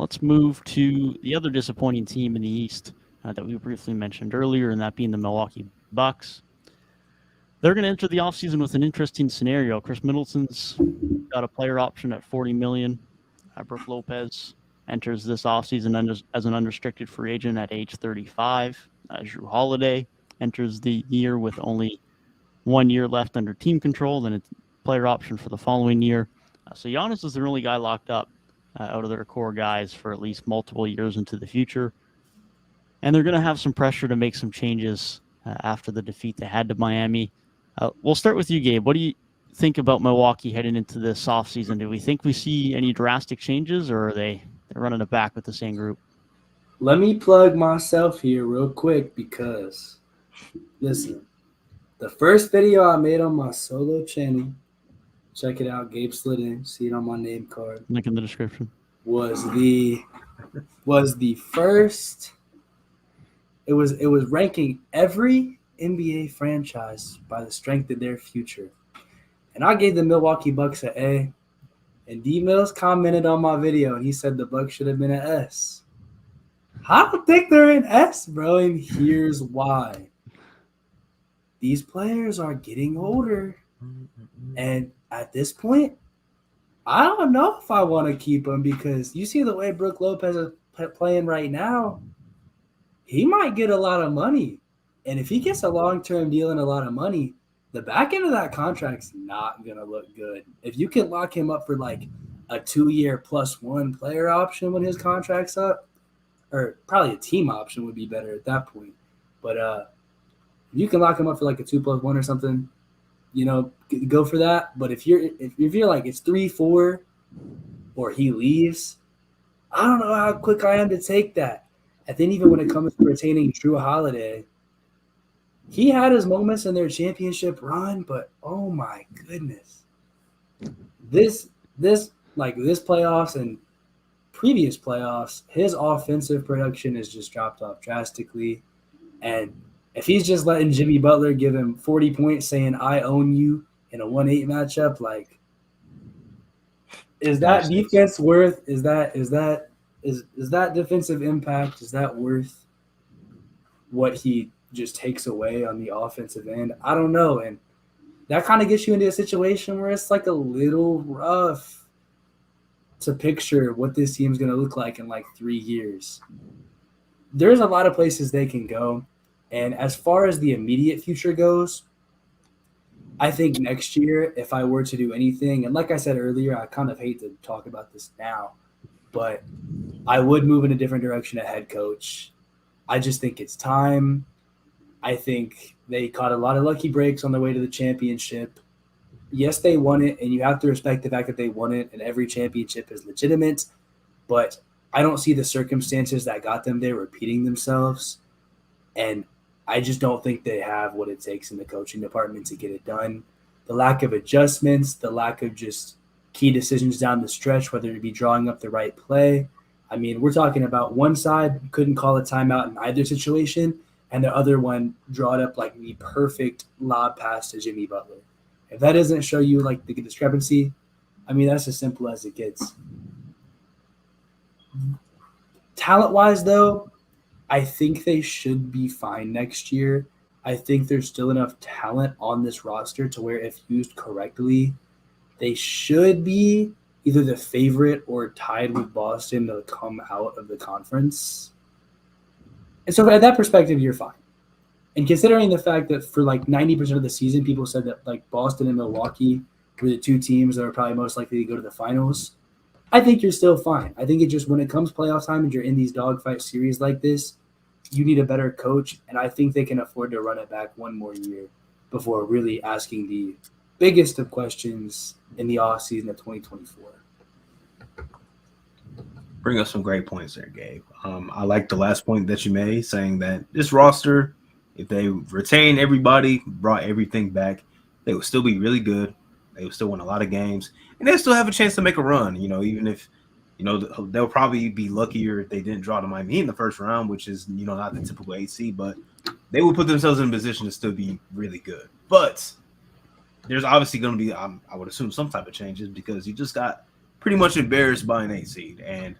let's move to the other disappointing team in the East that we briefly mentioned earlier, and that being the Milwaukee Bucks. They're going to enter the offseason with an interesting scenario. Chris Middleton's got a player option at $40 million. Brook Lopez enters this offseason as an unrestricted free agent at age 35. Jrue Holiday enters the year with only 1 year left under team control, then a player option for the following year. So Giannis is the only guy locked up out of their core guys for at least multiple years into the future. And they're going to have some pressure to make some changes after the defeat they had to Miami. We'll start with you, Gabe. What do you think about Milwaukee heading into this offseason? Do we think we see any drastic changes, or are they're running it back with the same group? Let me plug myself here real quick because, listen, the first video I made on my solo channel, check it out, GabeSlidIn, see it on my name card. Link in the description. Was the first. It was ranking every NBA franchise by the strength of their future. And I gave the Milwaukee Bucks an A. And D Mills commented on my video and he said the Bucks should have been an S. I don't think they're an S, bro, and here's why. These players are getting older. And at this point, I don't know if I want to keep them because you see the way Brook Lopez is playing right now, he might get a lot of money. And if he gets a long-term deal and a lot of money, the back end of that contract's not going to look good. If you can lock him up for like a 2-year +1 player option when his contract's up, or probably a team option would be better at that point. But if you can lock him up for like a 2+1 or something, go for that. But if you're like it's 3-4 or he leaves, I don't know how quick I am to take that. And then even when it comes to retaining Jrue Holiday, he had his moments in their championship run, but oh my goodness. This playoffs and previous playoffs, his offensive production has just dropped off drastically. And if he's just letting Jimmy Butler give him 40 points saying, I own you in a 1-8 matchup, like, is that defense worth, is that defensive impact, is that worth what he just takes away on the offensive end? I don't know. And that kind of gets you into a situation where it's like a little rough to picture what this team's going to look like in like 3 years. There's a lot of places they can go. And as far as the immediate future goes, I think next year, if I were to do anything, and like I said earlier, I kind of hate to talk about this now, but I would move in a different direction at head coach. I just think it's time. I think they caught a lot of lucky breaks on the way to the championship. Yes, they won it, and you have to respect the fact that they won it, and every championship is legitimate, but I don't see the circumstances that got them there repeating themselves, and I just don't think they have what it takes in the coaching department to get it done. The lack of adjustments, the lack of just key decisions down the stretch, whether it be drawing up the right play. I mean, we're talking about one side couldn't call a timeout in either situation, and the other one drawed up like the perfect lob pass to Jimmy Butler. If that doesn't show you like the discrepancy, I mean, that's as simple as it gets. Talent-wise, though, I think they should be fine next year. I think there's still enough talent on this roster to where if used correctly, they should be either the favorite or tied with Boston to come out of the conference. And so at that perspective, you're fine. And considering the fact that for like 90% of the season, people said that like Boston and Milwaukee were the two teams that are probably most likely to go to the finals, I think you're still fine. I think it just when it comes playoff time and you're in these dogfight series like this, you need a better coach. And I think they can afford to run it back one more year before really asking the biggest of questions in the offseason of 2024. Bring up some great points there, Gabe. I like the last point that you made, saying that this roster, if they retain everybody, brought everything back, they would still be really good. They would still win a lot of games, and they still have a chance to make a run. Even if, they'll probably be luckier if they didn't draw to Miami in the first round, which is, not the typical 8 seed, but they would put themselves in a position to still be really good. But there's obviously going to be, I would assume, some type of changes because you just got pretty much embarrassed by an 8 seed, and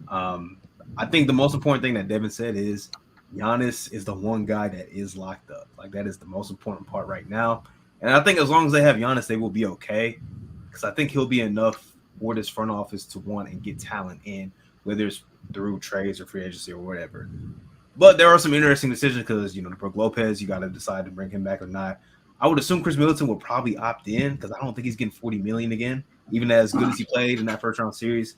I think the most important thing that Devin said is Giannis is the one guy that is locked up. Like that is the most important part right now. And I think as long as they have Giannis, they will be okay. Because I think he'll be enough for this front office to want and get talent in, whether it's through trades or free agency or whatever. But there are some interesting decisions because, you know, Brook Lopez, you got to decide to bring him back or not. I would assume Chris Middleton will probably opt in because I don't think he's getting $40 million again, even as good as he played in that first round series.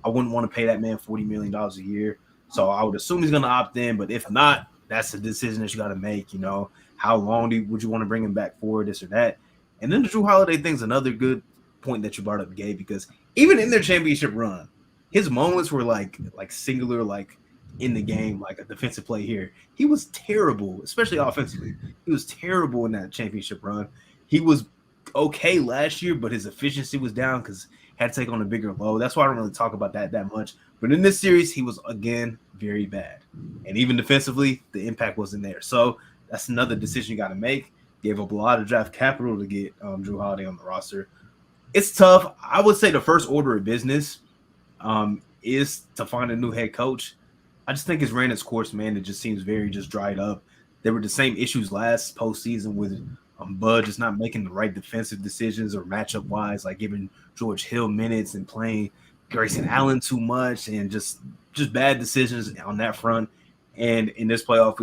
I wouldn't want to pay that man $40 million a year. So I would assume he's going to opt in. But if not, that's a decision that you got to make. You know, how long would you want to bring him back for, this or that? And then the Drew Holiday thing's another good point that you brought up, Gabe, because even in their championship run, his moments were like singular, like in the game, like a defensive play here. He was terrible, especially offensively. He was terrible in that championship run. He was okay last year, but his efficiency was down because had to take on a bigger load. That's why I don't really talk about that much. But in this series, he was, again, very bad. And even defensively, the impact wasn't there. So that's another decision you got to make. Gave up a lot of draft capital to get Drew Holiday on the roster. It's tough. I would say the first order of business is to find a new head coach. I just think it's ran its course, man. It just seems very just dried up. There were the same issues last postseason with Bud just not making the right defensive decisions or matchup wise, like giving George Hill minutes and playing Grayson Allen too much, and just bad decisions on that front. And in this playoff,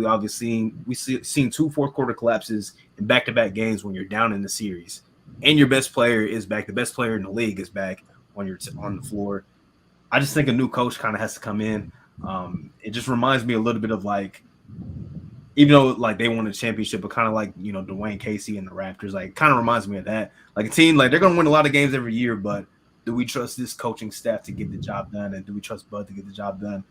we've seen two fourth quarter collapses in back-to-back games when you're down in the series, and your best player is back. The best player in the league is back on the floor. I just think a new coach kind of has to come in. It just reminds me a little bit of like, even though like they won a championship, but kind of like, you know, Dwayne Casey and the Raptors, like kind of reminds me of that. Like a team, like they're going to win a lot of games every year, but do we trust this coaching staff to get the job done? And do we trust Bud to get the job done?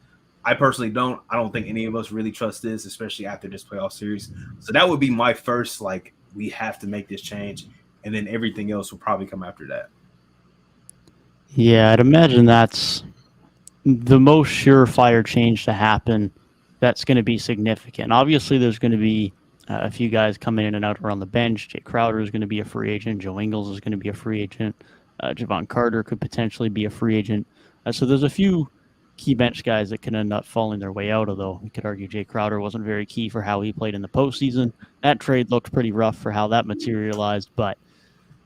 I personally don't. I don't think any of us really trust this, especially after this playoff series. So that would be my first, like, we have to make this change. And then everything else will probably come after that. Yeah, I'd imagine that's the most surefire change to happen that's going to be significant. Obviously, there's going to be a few guys coming in and out around the bench. Jay Crowder is going to be a free agent. Joe Ingles is going to be a free agent. Javon Carter could potentially be a free agent. So there's a few key bench guys that can end up falling their way out, although we could argue Jay Crowder wasn't very key for how he played in the postseason. That trade looked pretty rough for how that materialized, but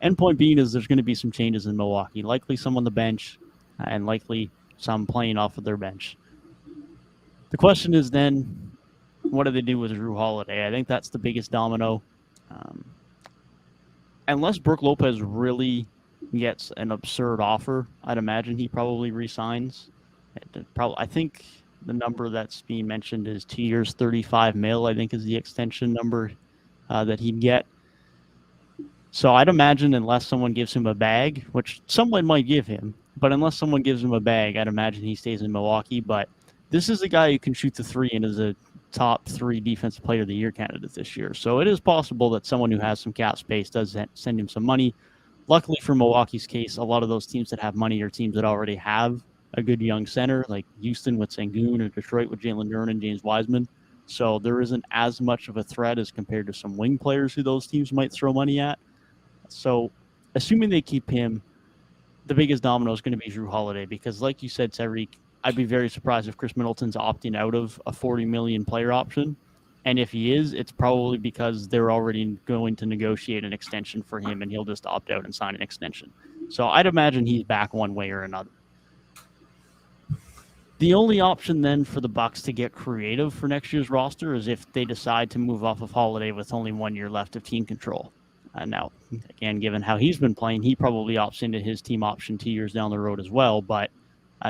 end point being is there's going to be some changes in Milwaukee, likely some on the bench and likely some playing off of their bench. The question is then, what do they do with Drew Holiday? I think that's the biggest domino. Unless Brook Lopez really gets an absurd offer, I'd imagine he probably resigns. I think the number that's being mentioned is 2 years, $35 million, I think is the extension number that he'd get. So I'd imagine unless someone gives him a bag, which someone might give him, but unless someone gives him a bag, I'd imagine he stays in Milwaukee. But this is a guy who can shoot the three and is a top 3 defensive player of the year candidate this year. So it is possible that someone who has some cap space does send him some money. Luckily for Milwaukee's case, a lot of those teams that have money are teams that already have a good young center, like Houston with Sengun or Detroit with Jalen Duren and James Wiseman. So there isn't as much of a threat as compared to some wing players who those teams might throw money at. So assuming they keep him, the biggest domino is going to be Drew Holiday because, like you said, Tyrik, I'd be very surprised if Chris Middleton's opting out of a $40 million player option. And if he is, it's probably because they're already going to negotiate an extension for him and he'll just opt out and sign an extension. So I'd imagine he's back one way or another. The only option then for the Bucks to get creative for next year's roster is if they decide to move off of Holiday with only 1 year left of team control. Now, again, given how he's been playing, he probably opts into his team option 2 years down the road as well. But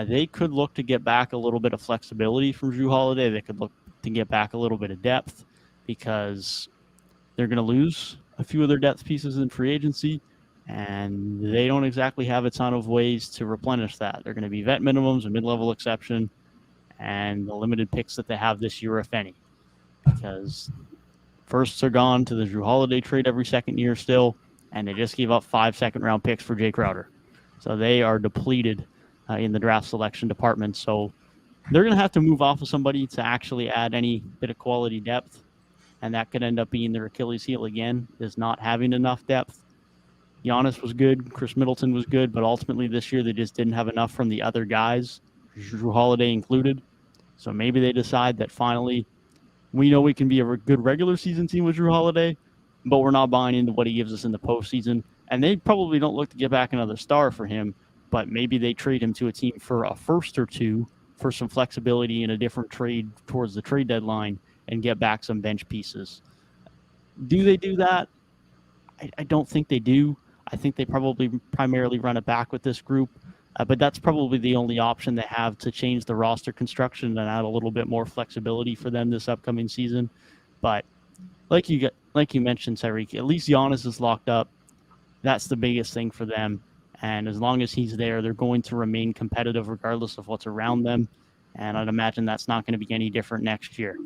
they could look to get back a little bit of flexibility from Drew Holiday. They could look to get back a little bit of depth because they're going to lose a few of their depth pieces in free agency. And they don't exactly have a ton of ways to replenish that. They're going to be vet minimums, a mid-level exception, and the limited picks that they have this year, if any. Because firsts are gone to the Drew Holiday trade every second year still, and they just gave up 5 second-round picks for Jay Crowder. So they are depleted in the draft selection department. So they're going to have to move off of somebody to actually add any bit of quality depth, and that could end up being their Achilles heel again, is not having enough depth. Giannis was good, Chris Middleton was good, but ultimately this year they just didn't have enough from the other guys Drew Holiday included. So maybe they decide that finally we know we can be a good regular season team with Drew Holiday, but we're not buying into what he gives us in the postseason. And they probably don't look to get back another star for him, but maybe they trade him to a team for a first or two for some flexibility in a different trade towards the trade deadline and get back some bench pieces. Do they do that? I don't think they do. I think they probably primarily run it back with this group, but that's probably the only option they have to change the roster construction and add a little bit more flexibility for them this upcoming season. But like you mentioned, Tyrik, at least Giannis is locked up. That's the biggest thing for them. And as long as he's there, they're going to remain competitive regardless of what's around them. And I'd imagine that's not going to be any different next year.